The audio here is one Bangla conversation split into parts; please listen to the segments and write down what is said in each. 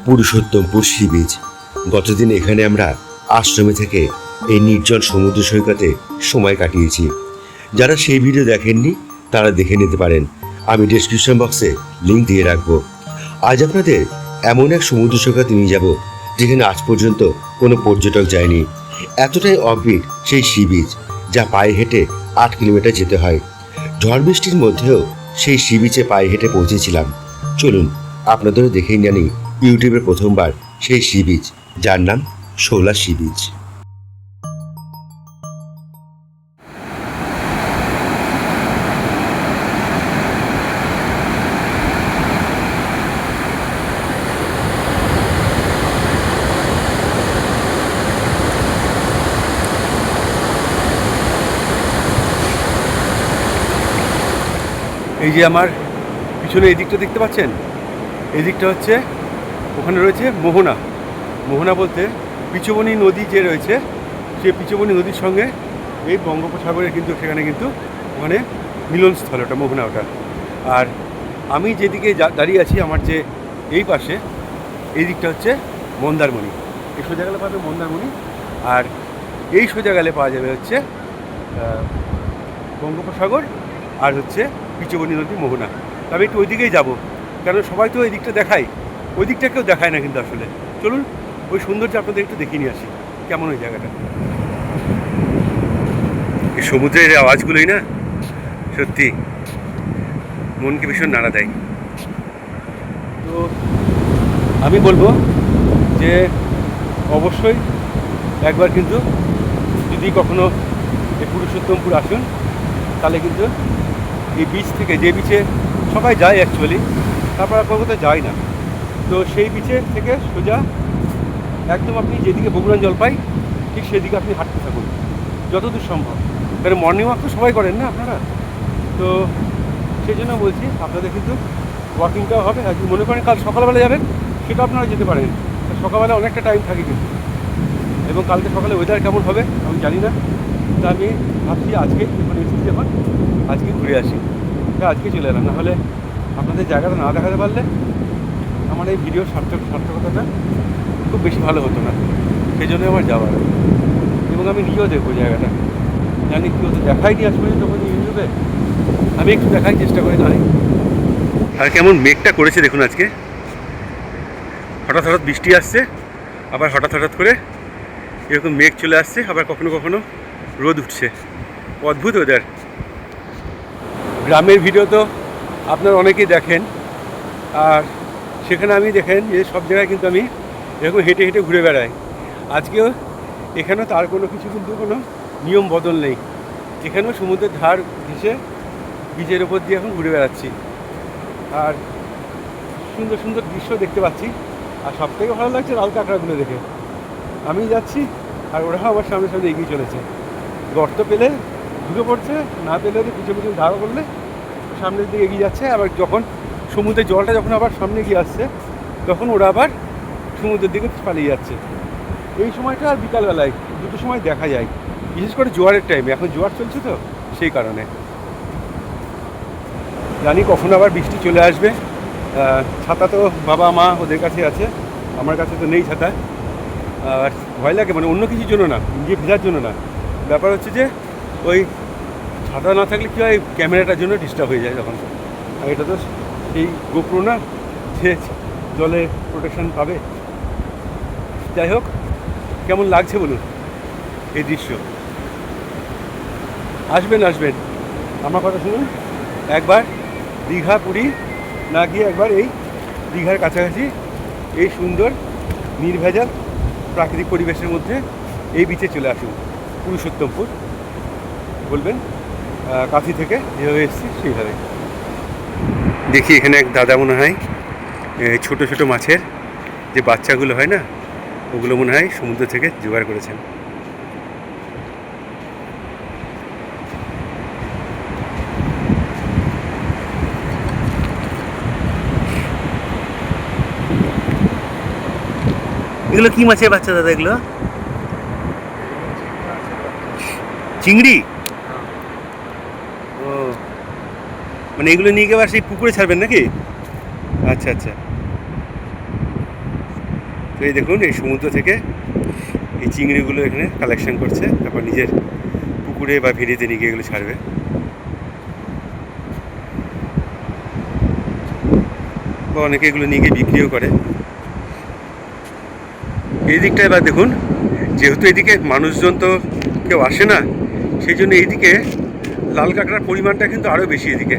Purushottampur sea beach. গতদিন এখানে আমরা আশ্রমে থেকে এই নির্জন সমুদ্র সৈকতে সময় কাটিয়েছি। যারা সেই ভিডিও দেখেননি তারা দেখে নিতে পারেন, আমি ডেসক্রিপশন বক্সে লিঙ্ক দিয়ে রাখবো। আজ আপনাদের এমন এক সমুদ্র সৈকতে নিয়ে যাব যেখানে আজ পর্যন্ত কোনো পর্যটক যায়নি। এতটাই অফবিট সেই সি বিচ, যা পায়ে হেঁটে 8 কিলোমিটার যেতে হয়। ঝড় বৃষ্টির মধ্যেও সেই সি বিচে পায়ে হেঁটে পৌঁছেছিলাম। চলুন আপনাদেরও দেখেই জানি ইউটিউবে প্রথমবার সেই সি বিচ, যার নাম শোলা সি বিচ। এই যে আমার পিছনে এই দিকটা দেখতে পাচ্ছেন, এই দিকটা হচ্ছে, ওখানে রয়েছে মোহনা। মোহনা বলতে পিচুবনী নদী যে রয়েছে, সেই পিচুবনী নদীর সঙ্গে এই বঙ্গোপসাগরের কিন্তু সেখানে কিন্তু ওখানে মিলনস্থল, ওটা মোহনা ওটা। আর আমি যেদিকে দাঁড়িয়ে আছি, আমার যে এই পাশে এই দিকটা হচ্ছে মন্দারমণি। এই সোজা গেলে পাবে মন্দারমণি, আর এই সোজা গেলে পাওয়া যাবে হচ্ছে বঙ্গোপসাগর আর হচ্ছে পিচুবনী নদী মোহনা। আমি একটু ওই দিকেই যাবো, কারণ সবাই তো ওই দিকটা দেখায়, ওই দিকটা কেউ দেখায় না কিন্তু আসলে। চলুন ওই সৌন্দর্য আপনাদের একটু দেখিয়ে নিয়ে আসি, কেমন ওই জায়গাটা। এই সমুদ্রের আওয়াজগুলোই না সত্যি মনকে ভীষণ নাড়া দেয়। তো আমি বলবো যে অবশ্যই একবার কিন্তু যদি কখনো এই পুরুষোত্তমপুর আসুন, তাহলে কিন্তু এই বিচ থেকে, যে বিচে সবাই যায় অ্যাকচুয়ালি, তারপর আর কোথাও যায় না, তো সেই বিচের থেকে সোজা একদম আপনি যেদিকে বগুড়ান জলপাই ঠিক সেদিকে আপনি হাঁটতে থাকুন যতদূর সম্ভব। কারণ মর্নিং ওয়াক তো সবাই করেন না আপনারা, তো সেই জন্য বলছি আপনাদের কিন্তু ওয়াকিংটাও হবে। আর যদি মনে করেন কাল সকালবেলা যাবেন, সেটা আপনারা যেতে পারেন, সকালবেলা অনেকটা টাইম থাকে কিন্তু। এবং কালকে সকালে ওয়েদার কেমন হবে আমি জানি না, তা আমি ভাবছি আজকে যখন এসেছি, যখন আজকে ঘুরে আসি, তা আজকে চলে এলাম। নাহলে আপনাদের জায়গাটা না দেখাতে পারলে আমার এই ভিডিওর সার্থকতাটা খুব বেশি ভালো হতো না, সেই জন্য আমার যাওয়ার। এবং আমি নিজেও দেখবো জায়গাটা, জানি কেউ তো দেখাইনি আজ পর্যন্ত তখন ইউটিউবে, আমি একটু দেখার চেষ্টা করি না। আর কেমন মেঘটা করেছে দেখুন আজকে, হঠাৎ হঠাৎ বৃষ্টি আসছে, আবার হঠাৎ হঠাৎ করে এরকম মেঘ চলে আসছে, আবার কখনো কখনো রোদ উঠছে। অদ্ভুত ওয়েদার। গ্রামের ভিডিও তো আপনারা অনেকেই দেখেন, আর সেখানে আমি দেখেন যে সব জায়গায় কিন্তু আমি এরকম হেঁটে হেঁটে ঘুরে বেড়াই। আজকেও এখানেও তার কোনো কিছু কিন্তু কোনো নিয়ম বদল নেই, এখানেও সমুদ্রের ধার ঘেঁষে বীজের ওপর দিয়ে এখন ঘুরে বেড়াচ্ছি, আর সুন্দর সুন্দর দৃশ্য দেখতে পাচ্ছি। আর সব থেকে ভালো লাগছে লাল কাঁকড়াগুলো দেখে। আমি যাচ্ছি আর ওরা আমার সামনে সামনে এগিয়ে চলেছে, গর্ত পেলে ঢুকে পড়ছে, না পেলে ওদের পিছনে পিছনে ধাওয়া করলে সামনের দিকে এগিয়ে যাচ্ছে। আবার যখন সমুদ্রের জলটা যখন আবার সামনে এগিয়ে আসছে, তখন ওরা আবার সমুদ্রের দিকে পালিয়ে যাচ্ছে। এই সময়টা আর বিকালবেলায় দুটো সময় দেখা যায়, বিশেষ করে জোয়ারের টাইমে। এখন জোয়ার চলছে তো সেই কারণে। জানি কখন আবার বৃষ্টি চলে আসবে। ছাতা তো বাবা মা ওদের কাছে আছে, আমার কাছে তো নেই ছাতা। আর ভয় লাগে, মানে অন্য কিছুর জন্য না, নিজে ভেজার জন্য না। ব্যাপার হচ্ছে যে ওই ছাতা না থাকলে কী হয়, ক্যামেরাটার জন্য ডিস্টার্ব হয়ে যায় তখন। আর এটা তো সেই গোপ্রো না যে জলে প্রোটেকশন পাবে। যাই হোক, কেমন লাগছে বলুন এই দৃশ্য। আসবেন আসবেন, আমার কথা শুনুন, একবার দীঘা পুরী না গিয়ে একবার এই দীঘার কাছাকাছি এই সুন্দর নির্ভেজাল প্রাকৃতিক পরিবেশের মধ্যে এই বিচে চলে আসুন, পুরুষোত্তমপুর। বলবেন কাঁথি থেকে যেভাবে এসেছি সেইভাবে। দেখি এখানে এক দাদা মনে হয় ছোটো ছোটো মাছের যে বাচ্চাগুলো হয় না, ওগুলো মনে হয় সমুদ্র থেকে জোগাড় করেছেন। এগুলো কি মাছের বাচ্চা দাদা? এগুলো চিংড়ি? ও, মানে এগুলো নিয়ে গিয়ে আবার সেই পুকুরে ছাড়বেন নাকি? আচ্ছা আচ্ছা। তো এই দেখুন এই সমুদ্র থেকে এই চিংড়িগুলো এখানে কালেকশন করছে, তারপর নিজের পুকুরে বা ভেড়িতে নিয়ে গিয়ে এগুলো ছাড়বে। বা অনেকে এগুলো নিয়ে গিয়ে বিক্রিও করে। এই দিকটা এবার দেখুন, যেহেতু এদিকে মানুষজন তো কেউ আসে না, সেই জন্য এইদিকে লাল কাঁকড়ার পরিমাণটা কিন্তু আরও বেশি এদিকে,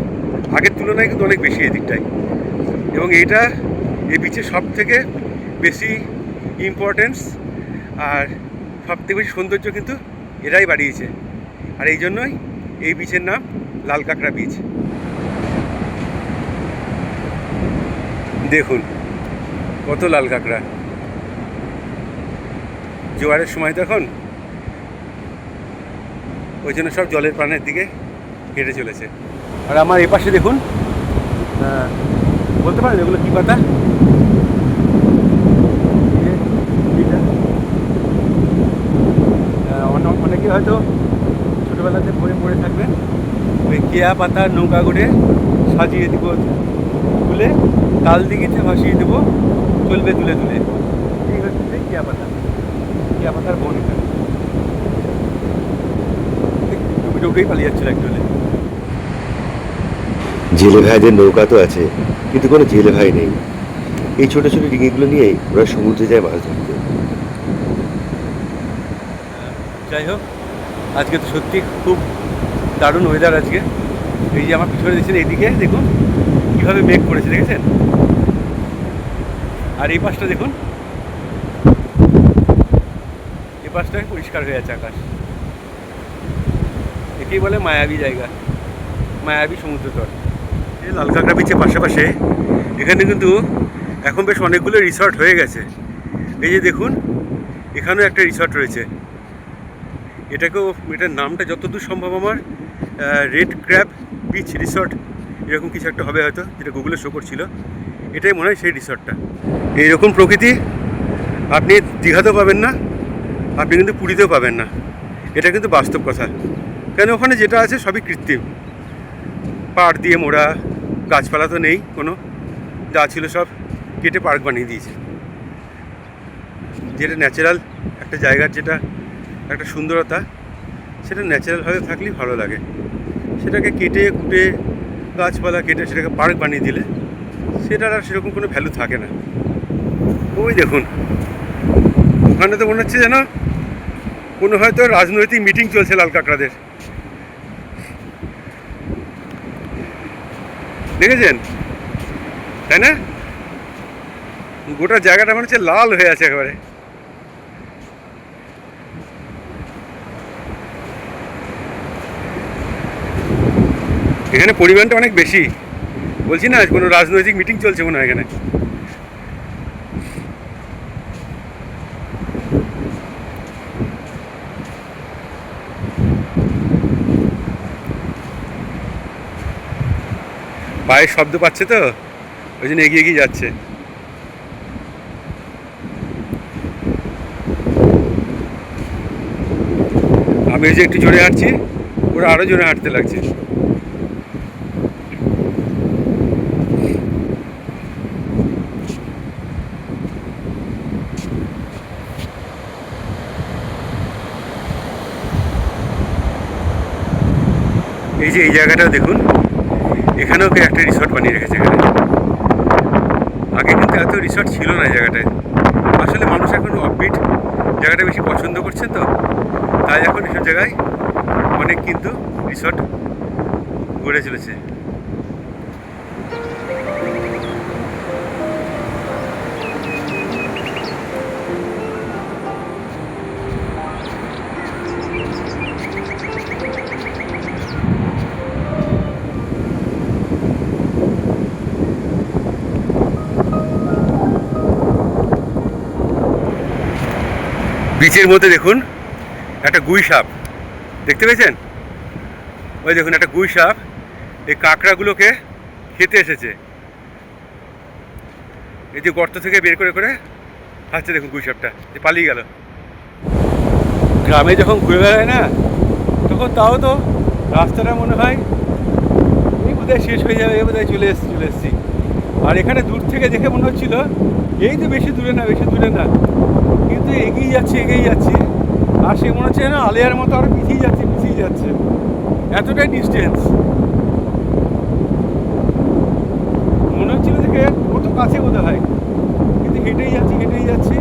আগের তুলনায় কিন্তু অনেক বেশি এদিকটায়। এবং এইটা এই বিচের সব থেকে বেশি ইম্পর্টেন্স আর সব থেকে বেশি সৌন্দর্য কিন্তু এরাই বাড়িয়েছে। আর এই জন্যই এই বিচের নাম লাল কাঁকড়া বিচ। দেখুন কত লাল কাঁকড়া, জোয়ারের সময় তখন ওই জন্য সব জলের প্রাণের দিকে হেঁটে চলেছে। আর আমার এপাশে দেখুন, বলতে পারেন এগুলো কী পাতা, অনেকে হয়তো ছোটোবেলাতে পড়ে পড়ে থাকবেন, ওই কেয়া পাতার নৌকা করে সাজিয়ে দিব, তুলে তাল দিঘিতে ভাসিয়ে দেবো, চলবে তুলে তুলে। এই হচ্ছে কেয়া পাতা, কেয়া পাতার বন। এখানে ডুবে ডুবেই পালিয়ে যাচ্ছিল একচুয়ালি। জেলে ভাইদের নৌকা তো আছে, কিন্তু কোনো জেলে ভাই নেই। এই ছোট ছোট ডিঙিগুলো নিয়েই ওরা সমুদ্রে যায় মাছ ধরতে। যাই হোক, আজকে তো সত্যি খুব দারুণ ওয়েদার আজকে। এই যে আমার পিছনে দেখছেন, এইদিকে দেখুন কীভাবে মেঘ করেছে, দেখেছেন? আর এই পাশটা দেখুন, এই পাশটায় পরিষ্কার হয়ে আছে আকাশ। একেই বলে মায়াবী জায়গা, মায়াবী সমুদ্র তট। এই লাল কাঁকড়া বিচের পাশাপাশি এখানে কিন্তু এখন বেশ অনেকগুলো রিসর্ট হয়ে গেছে। এই যে দেখুন, এখানেও একটা রিসর্ট রয়েছে। এটার নামটা যতদূর সম্ভব আমার রেড ক্র্যাব বিচ রিসর্ট এরকম কিছু একটা হবে হয়তো, যেটা গুগলে শো করছিল। এটাই মনে হয় সেই রিসর্টটা। এইরকম প্রকৃতি আপনি দীঘাতেও পাবেন না, আপনি কিন্তু পুরীতেও পাবেন না। এটা কিন্তু বাস্তব কথা। কেন, ওখানে যেটা আছে সবই কৃত্রিম, পাড় দিয়ে মোড়া, গাছপালা তো নেই কোনো, যা ছিল সব কেটে পার্ক বানিয়ে দিয়েছে। যেটা ন্যাচারাল একটা জায়গার যেটা একটা সুন্দরতা, সেটা ন্যাচারালভাবে থাকলেই ভালো লাগে। সেটাকে কেটে কুটে গাছপালা কেটে সেটাকে পার্ক বানিয়ে দিলে সেটার আর সেরকম কোনো ভ্যালু থাকে না। ওই দেখুন, ওখানে তো মনে হচ্ছে যেন কোনো হয়তো রাজনৈতিক মিটিং চলছে লাল কাঁকড়াদের, দেখেছেন তাই না? গোটা জায়গাটা মনে হচ্ছে লাল হয়ে আছে একেবারে। এখানে পরিমাণটা অনেক বেশি, বলছি না কোনো রাজনৈতিক মিটিং চলছে মনে হয় এখানে। পায়ের শব্দ পাচ্ছে তো, ওই জন্য এগিয়ে এগিয়ে যাচ্ছে। আমি ওই যে একটু জোরে হাঁটছি, ওরা আরও জোরে হাঁটতে লাগছে। এই যে এই জায়গাটা দেখুন, এখানেও একটা রিসর্ট বানিয়ে রেখেছে। এখানে আগে কিন্তু এত রিসর্ট ছিল না এই জায়গাটায়। আসলে মানুষ এখন অফবিট জায়গাটা বেশি পছন্দ করছে, তো তাই এখন এসব জায়গায় অনেক কিন্তু রিসর্ট গড়ে চলেছে। বিচের মধ্যে দেখুন একটা গুই সাপ, দেখতে পেয়েছেন? ওই দেখুন একটা গুই সাপ এই কাঁকড়াগুলোকে খেতে এসেছে। এই যে গর্ত থেকে বের করে করে খাচ্ছে, দেখুন গুই সাপটা যে পালিয়ে গেল। গ্রামে যখন ঘুরে বেড়ায় না, তখন তাও তো রাস্তাটা মনে হয় এই বোধহয় শেষ হয়ে যাবে, বোধহয় চলে এসেছি। আর এখানে দূর থেকে দেখে মনে হচ্ছিল এই তো বেশি দূরে না, বেশি দূরে না, কিন্তু এগিয়ে যাচ্ছি। আর সে মনে হচ্ছে না আলিয়ার মতো আরো পিছিয়ে যাচ্ছে, এতটাই ডিস্টেন্স। মনে হচ্ছিল দেখে কত কাছে বোধ হয়, কিন্তু হেঁটেই যাচ্ছি,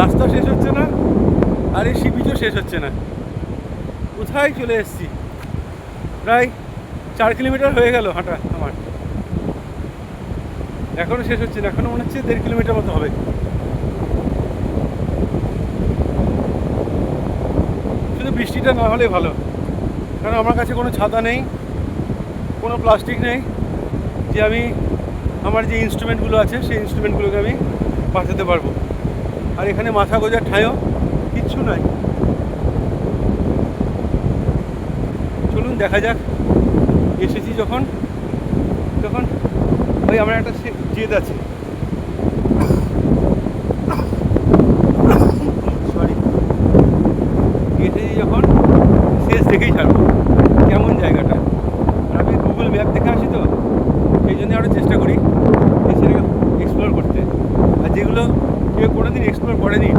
রাস্তা শেষ হচ্ছে না, আর এই সি বিচও শেষ হচ্ছে না। কোথায় চলে এসেছি? প্রায় 4 কিলোমিটার হয়ে গেল হাঁটা আমার, এখনো শেষ হচ্ছে না, এখনো মনে হচ্ছে 1.5 কিলোমিটার মতো হবে। শুধু বৃষ্টিটা না হলে ভালো, কারণ আমার কাছে কোনো ছাতা নেই, কোনো প্লাস্টিক নেই যে আমি আমার যে ইনস্ট্রুমেন্টগুলো আছে সেই ইনস্ট্রুমেন্টগুলোকে আমি বাঁচাতে পারবো। আর এখানে মাথা গোজার ঠাঁইও কিচ্ছু নাই। চলুন দেখা যাক, এসেছি যখন তখন ওই আমার একটা জেদ আছে, সরি, এসেছি যখন শেষ দেখেই ছাড়বো কেমন জায়গাটা। আর আমি গুগল ম্যাপ দেখে আসি তো, সেই জন্য আরও চেষ্টা করি সেটাকে এক্সপ্লোর করতে। আর যেগুলো কেউ কোনোদিন এক্সপ্লোর করেনি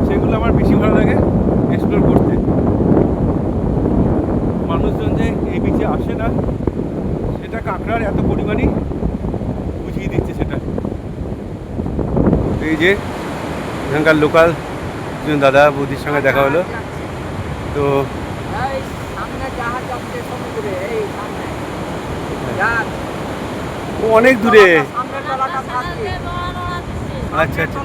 সেগুলো আমার বেশি ভালো লাগে এক্সপ্লোর করতে। মানুষজন যে এই বিচে আসে না সেটা কাঁকড়ার এত পরিমাণই বুঝিয়ে দিচ্ছে সেটা। এই যে এখানকার লোকাল দাদা বৌদির সঙ্গে দেখা হলো, তো ও অনেক দূরে। আচ্ছা আচ্ছা,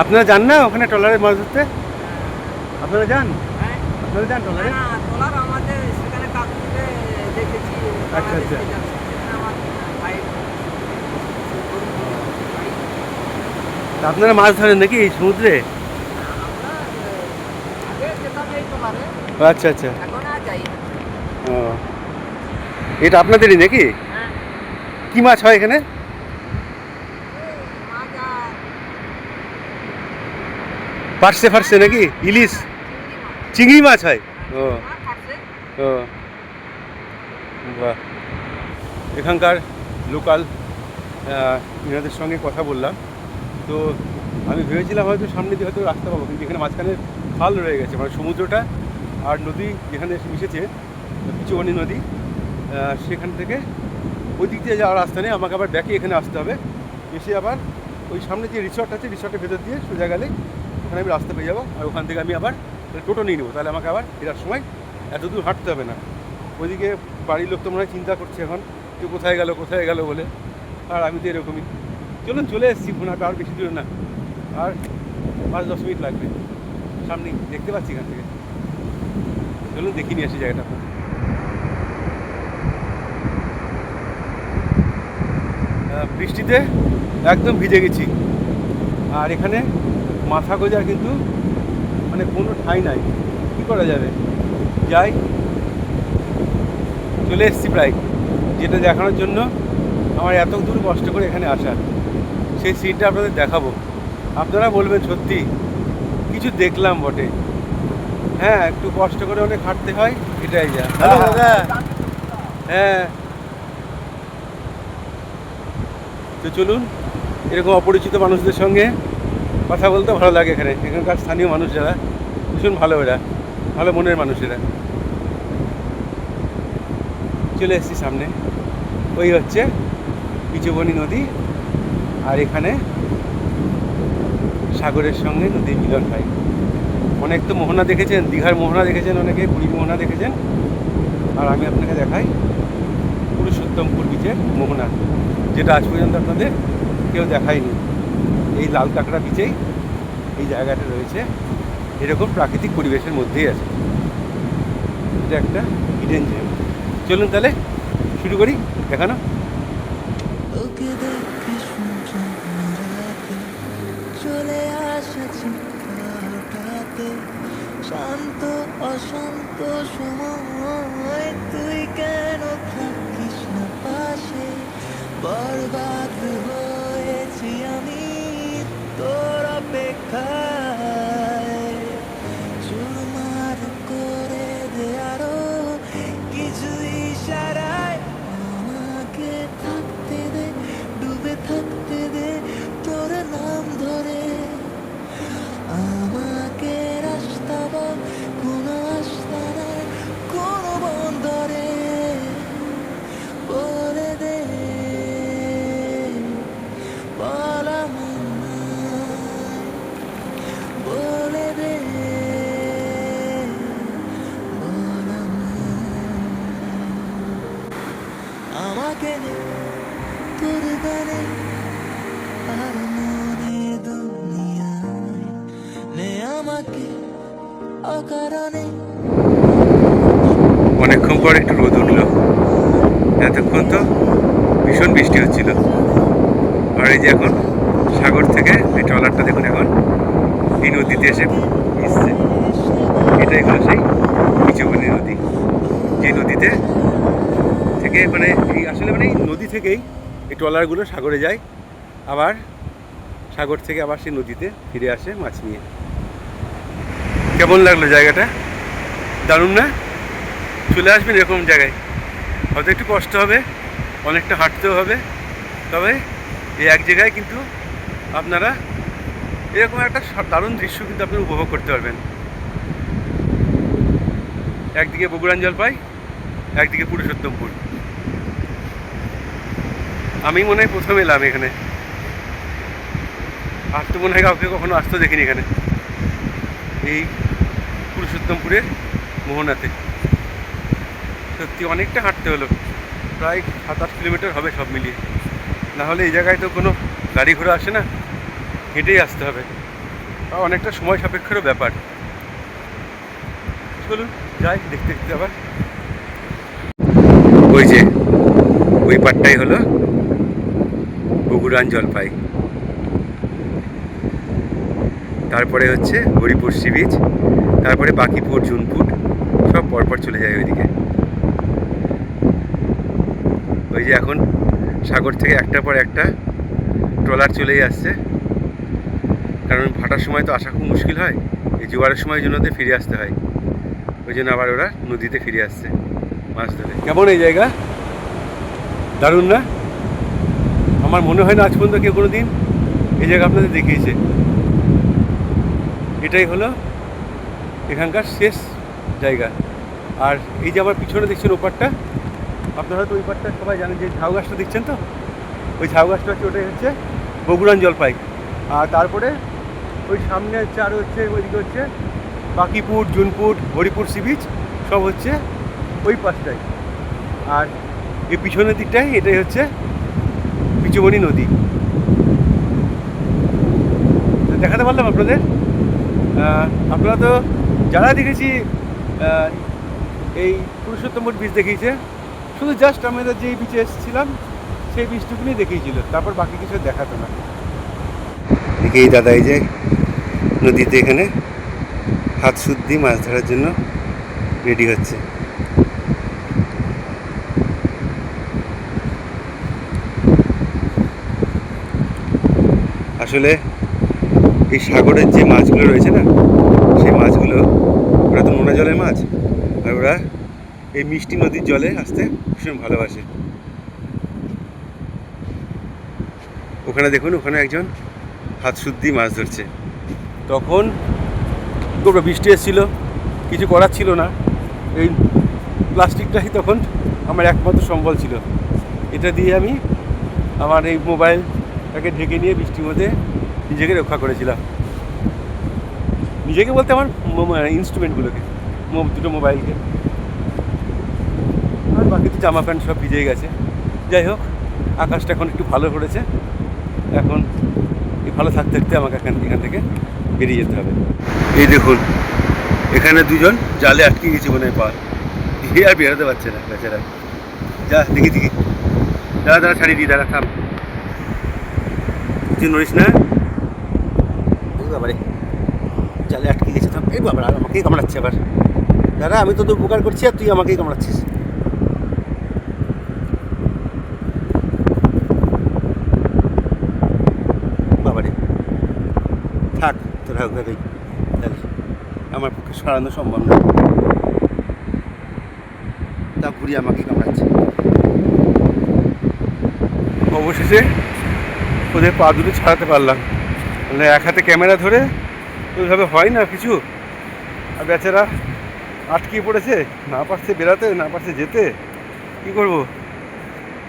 আপনারা যান না ওখানে ট্রলারে মাছ ধরতে? আপনারা যান ট্রলারে? আচ্ছা আচ্ছা, তা আপনারা মাছ ধরেন নাকি এই সমুদ্রে? আচ্ছা আচ্ছা, ও এটা আপনাদেরই নাকি? কি মাছ হয় এখানে? ফারসে নাকি? ইলিশ, চিংড়ি মাছ হয়? ও ও, বাহ। এখানকার লোকাল এনাদের সঙ্গে কথা বললাম, তো আমি ভেবেছিলাম হয়তো সামনে দিয়ে হয়তো রাস্তা পাবো, কিন্তু এখানে মাঝখানে খাল রয়ে গেছে, মানে সমুদ্রটা আর নদী যেখানে মিশেছে পিচুবনি নদী, সেখান থেকে ওই দিক দিয়ে যাওয়ার রাস্তা নেই, আমাকে আবার ব্যাকে এখানে আসতে হবে, এসে আবার ওই সামনে যে রিসর্ট আছে রিসর্টের ভেতর দিয়ে সোজা গেলে ওখানে আমি রাস্তা পেয়ে যাবো, আর ওখান থেকে আমি আবার টোটো নিয়ে নেবো, তাহলে আমাকে আবার ফেরার সময় এত দূর হাঁটতে হবে না। ওইদিকে বাড়ির লোক তো মনে হয় চিন্তা করছে এখন যে কোথায় গেল বলে, আর আমি তো এরকমই। চলুন চলে এসেছি ঘোনাটা, আর বেশি দূরে না, আর 5-10 মিনিট লাগবে, সামনেই দেখতে পাচ্ছি এখান থেকে। চলুন দেখি নিয়ে আসি জায়গাটা। বৃষ্টিতে একদম ভিজে গেছি, আর এখানে মাথা গোজার কিন্তু মানে কোনো ঠাঁই নাই, কী করা যাবে? যাই, চলে এসেছি প্রায়, যেটা দেখানোর জন্য আমার এত দূর কষ্ট করে এখানে আসা, সেই সিনটা আপনাদের দেখাবো। আপনারা বলবেন সত্যি কিছু দেখলাম বটে, হ্যাঁ একটু কষ্ট করে অনেক হাঁটতে হয়, এটাই যা। হ্যালো দাদা, হ্যাঁ তো চলুন, এরকম অপরিচিত মানুষদের সঙ্গে কথা বলতে ভালো লাগে। এখানকার স্থানীয় মানুষ যারা ভীষণ ভালো, এরা ভালো মনের মানুষেরা। চলে এসেছি সামনে, ওই হচ্ছে পিচুবনি নদী, আর এখানে সাগরের সঙ্গে নদীর মিলন হয়। অনেক তো মোহনা দেখেছেন, দীঘার মোহনা দেখেছেন, অনেকে পুরীর মোহনা দেখেছেন, আর আমি আপনাকে দেখাই পুরুষোত্তমপুর বিচের মোহনা, যেটা আজ পর্যন্ত আপনাদের কেউ দেখায়নি। এই লাল কাঁকড়া বিচেই এই জায়গাটা রয়েছে, এরকম প্রাকৃতিক পরিবেশের মধ্যেই আছে, এটা একটা হিডেন জেম। চলুন তাহলে শুরু করি দেখানো। চলে আসা শান্ত অশান্ত সময়, তুই কেন থাকিস না পাশে? বরবাদ হয়েছি আমি তোর অপেক্ষায়, শুরু গেলে তোর গানে আর মনে দুনিয়ায় নে আমাকে অকারণে। অনেকক্ষণ পর একটু রোদ উঠলো, এতক্ষণ তো ভীষণ বৃষ্টি হচ্ছিল। আর এই যে এখন সাগর থেকে এই ট্রলারটা দেখুন এখন এই নদীতে এসে ভিজছে। এটাই হলো সেই পিচুবনি নদী, যে নদীতে থেকে মানে এই আসলে মানে এই নদী থেকেই এই ট্রলারগুলো সাগরে যায়, আবার সাগর থেকে আবার সেই নদীতে ফিরে আসে মাছ নিয়ে। কেমন লাগলো জায়গাটা? দারুণ না? চলে আসবেন এরকম জায়গায়। হয়তো একটু কষ্ট হবে, অনেকটা হাঁটতেও হবে, তবে এই এক জায়গায় কিন্তু আপনারা এরকম একটা দারুণ দৃশ্য কিন্তু আপনি উপভোগ করতে পারবেন। একদিকে বগুড়ান জলপাই, একদিকে পুরুষোত্তমপুর। আমি মনে হয় প্রথম এলাম এখানে, আর তো মনে হয় কাউকে কখনো আসতেও দেখিনি এখানে, এই পুরুষোত্তমপুরের মোহনাতে। সত্যি অনেকটা হাঁটতে হলো, প্রায় 7-8 কিলোমিটার হবে সব মিলিয়ে। না হলে এই জায়গায় তো কোনো গাড়ি ঘোড়া আসে না, হেঁটেই আসতে হবে, আর অনেকটা সময় সাপেক্ষেরও ব্যাপার। চলুন যাই দেখতে দেখতে আবার। ওই যে ওই পাটটাই হলো বগুড়ান জলপাই, তারপরে হচ্ছে হরিপুর সি বিচ, তারপরে বাকিপুর, জুনপুট, সব পরপর চলে যায় ওইদিকে। ওই যে এখন সাগর থেকে একটার পর একটা ট্রলার চলেই আসছে, কারণ ভাটার সময় তো আসা খুব মুশকিল হয়, এই জোয়ারের সময় জন্য তো ফিরে আসতে হয়, ওই জন্য আবার ওরা নদীতে ফিরে আসছে মাছ ধরে। কেমন এই জায়গা? দারুণ না? আমার মনে হয় না আজ পর্যন্ত কেউ কোনো দিন এই জায়গা আপনাদের দেখিয়েছে। এটাই হলো এখানকার শেষ জায়গা। আর এই যে আমার পিছনে দেখছেন ওপারটা, আপনারা তো ওই পারটা সবাই জানেন, যে ঝাউ গাছটা দেখছেন তো, ওই ঝাউ গাছটা হচ্ছে, ওটাই হচ্ছে বগুড়ান জলপাই। আর তারপরে ওই সামনে হচ্ছে আরও হচ্ছে ওইদিকে হচ্ছে বাকিপুর, জুনপুট, হরিপুর সি বিচ, সব হচ্ছে ওই পাশটাই। আর এই পিছনের দিকটাই এটাই হচ্ছে পিচুবনি নদী। দেখাতে পারলাম আপনাদের। আপনারা তো যারা দেখেছি এই পুরুষোত্তমপুর বিচ দেখিয়েছে, শুধু জাস্ট আমাদের যেই বিচে এসেছিলাম সেই বিচটুকুনি দেখিয়েছিল, তারপর বাকি কিছু দেখাতো না। দেখি এই দাদা এই যে নদীতে এখানে হাত শুদ্ধি মাছ ধরার জন্য রেডি হচ্ছে। আসলে এই সাগরের যে মাছগুলো রয়েছে না, সেই মাছগুলো ওরা তো নোনা জলের মাছ, আর ওরা এই মিষ্টি নদীর জলে আসতে ভীষণ ভালোবাসে। ওখানে দেখুন, ওখানে একজন হাত শুদ্ধি মাছ ধরছে। তখন খুব বৃষ্টি এসেছিলো, কিছু করার ছিল না, এই প্লাস্টিকটাই তখন আমার একমাত্র সম্বল ছিল। এটা দিয়ে আমি আমার এই মোবাইলটাকে ঢেকে নিয়ে বৃষ্টির মধ্যে নিজেকে রক্ষা করেছিলাম। নিজেকে বলতে আমার ইনস্ট্রুমেন্টগুলোকে, দুটো মোবাইলকে। আর বাকি তো জামা প্যান্ট সব ভিজে গেছে। যাই হোক, আকাশটা এখন একটু ভালো করেছে, এখন এই ভালো থাকতে থাকতে আমাকে এখান থেকে বেরিয়ে যেতে হবে। এই দেখুন, এখানে দুজন জালে আটকে গেছে মনে হয়, পা দিয়ে আর বেরোতে পারছে না বেচারা। যা দেখি দাঁড়া ছাড়িয়ে দিই, দাঁড়া থাম, তুই নড়িস না। বাবারে, জালে আটকে গেছে, থাম। এই বাবার, আর আমাকেই কামড়াচ্ছে আবার। দাঁড়া, আমি তো তোর উপকার করছি আর তুই আমাকেই কামড়াচ্ছিস। বাবারে, থাক তোর হাউকাতেই, তাহলে আমার পক্ষে সরানো সম্ভব না। তা ঘুরিয়ে আমাকেই কামড়াচ্ছে। অবশেষে ওদের পা দুটো ছাড়াতে পারলাম। মানে এক হাতে ক্যামেরা ধরে ওইভাবে হয় না কিছু, আর বেচারা আটকে পড়েছে, না পারছে বেরাতে, না পারছে যেতে, কী করবো।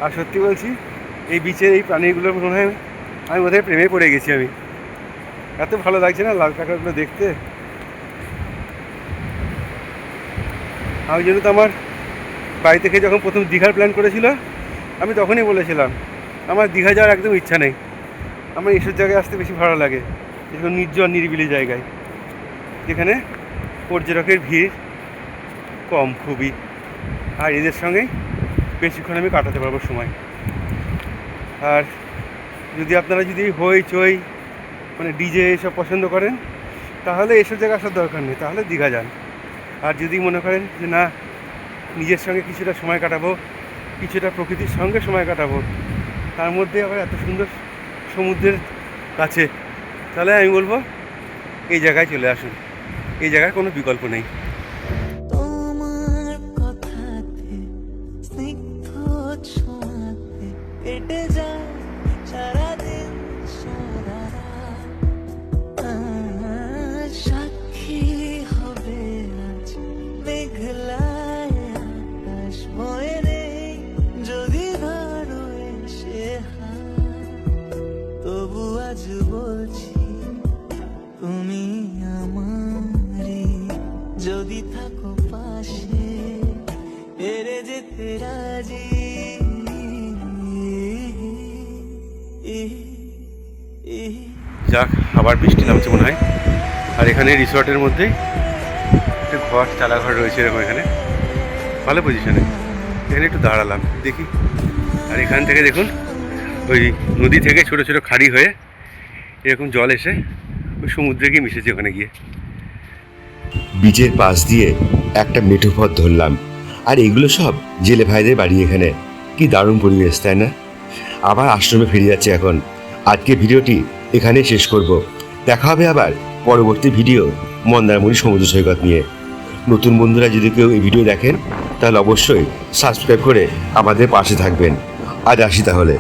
আর সত্যি বলছি, এই বিচের এই প্রাণীগুলোর মনে হয় আমি বোধহয় প্রেমে পড়ে গেছি। আমি এত ভালো লাগছে না লাল কাঁকড়াগুলো দেখতে। আমি যেহেতু আমার বাড়ি থেকে যখন প্রথম দীঘার প্ল্যান করেছিল, আমি তখনই বলেছিলাম আমার দীঘা যাওয়ার একদম ইচ্ছা নেই, আমার এইসব জায়গায় আসতে বেশি ভালো লাগে, এরকম নির্জন নিরিবিলি জায়গায় যেখানে পর্যটকের ভিড় কম খুবই, আর এদের সঙ্গেই বেশিক্ষণ আমি কাটাতে পারবো সময়। আর যদি আপনারা যদি হইচই মানে ডিজে এসব পছন্দ করেন তাহলে এসব জায়গায় আসার দরকার নেই, তাহলে দীঘা যান। আর যদি মনে করেন যে না নিজের সঙ্গে কিছুটা সময় কাটাবো, কিছুটা প্রকৃতির সঙ্গে সময় কাটাবো, তার মধ্যে আবার এত সুন্দর সমুদ্রের কাছে, তাহলে আমি বলবো এই জায়গায় চলে আসুন, এই জায়গায় কোনো বিকল্প নেই। তোমার কথাতে স্নিগ্ধ ছোঁয়াতে কেটে যায় সারাদিন সারা রাত। সাক্ষী হবে আজ মেঘলায় আকাশ বয়ে নেই যদি ধরো এসে হাত। তবু আজ বলছি তুমি আমারই, যদি থাকো পাশে হেরে যেতে রাজি। যাক, আবার বৃষ্টি নামছে মনে হয়। আর এখানে রিসর্টের মধ্যেই একটা ঘর, চালাঘর রয়েছে এরকম, এখানে ভালো পজিশনে। এখানে একটু দাঁড়ালাম দেখি, আর এখান থেকে দেখুন ওই নদী থেকে ছোটো ছোটো খাড়ি হয়ে এরকম জল এসে ওই সমুদ্রে গিয়ে মিশেছে ওখানে গিয়ে। বিচের পাশ দিয়ে একটা মেঠো পথ ধরলাম, আর এগুলো সব জেলে ভাইদের বাড়ি। এখানে কি দারুণ পরিবেশ, তাই না? আবার আশ্রমে ফিরে যাচ্ছে এখন। আজকে ভিডিওটি এখানেই শেষ করব। দেখা হবে আবার পরবর্তী ভিডিও মন্দারমণি সমুদ্র সৈকত নিয়ে। নতুন বন্ধুরা যদি কেউ এই ভিডিও দেখেন তাহলে অবশ্যই সাবস্ক্রাইব করে আমাদের পাশে থাকবেন। আজ আসি তাহলে।